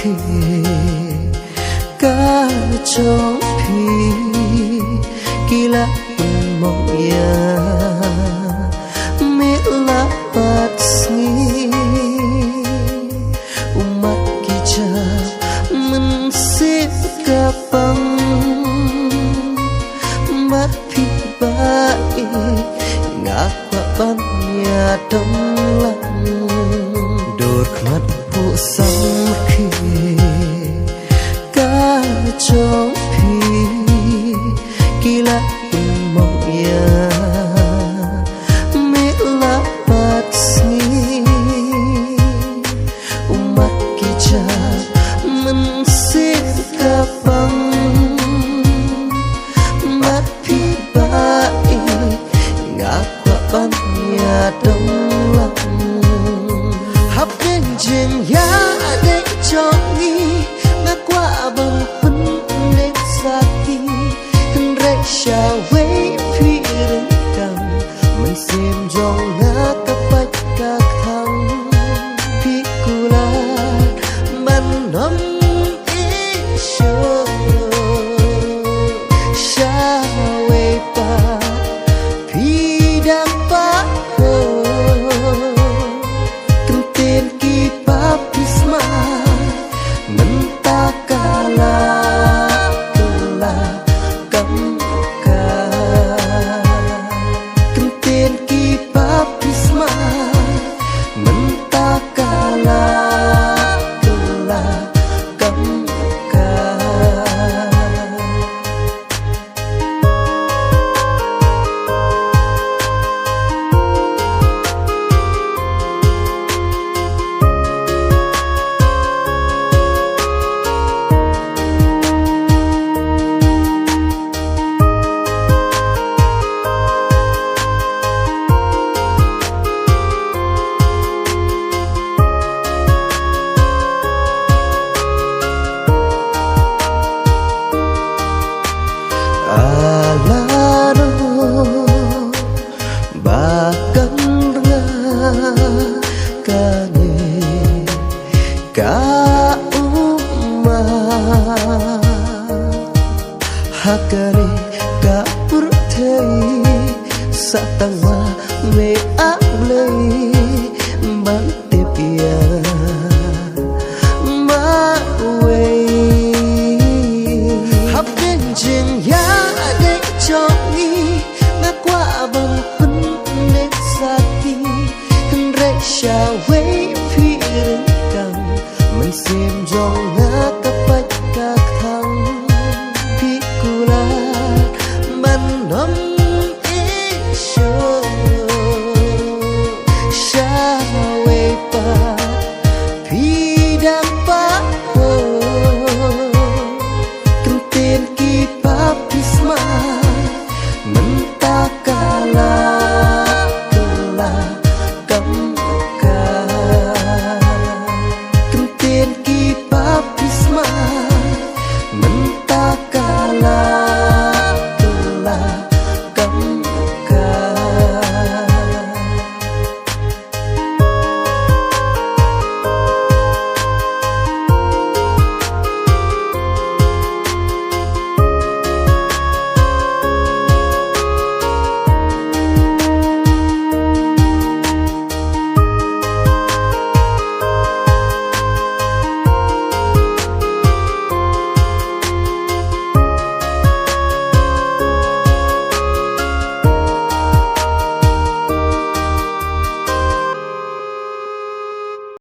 khi cả trong phi kila moya mila patsngi umat kita mensip kapang mat phi baik ngakwa banya domlang đột mắt bộ sóng khi cả trong phi kila moya mila patsngi umat kita mensip kapang mat phi baik ngakwa banya domlang hấp đến chừng ya để cho nghi ngã qua bằng phấn lên sakti hình rây sao với phi rừng cầm mình xem dòng ngã các bách các thăng phi cula mình nắm ý sơ sao với ba phi đang phát hakari ka purthei satangwa me a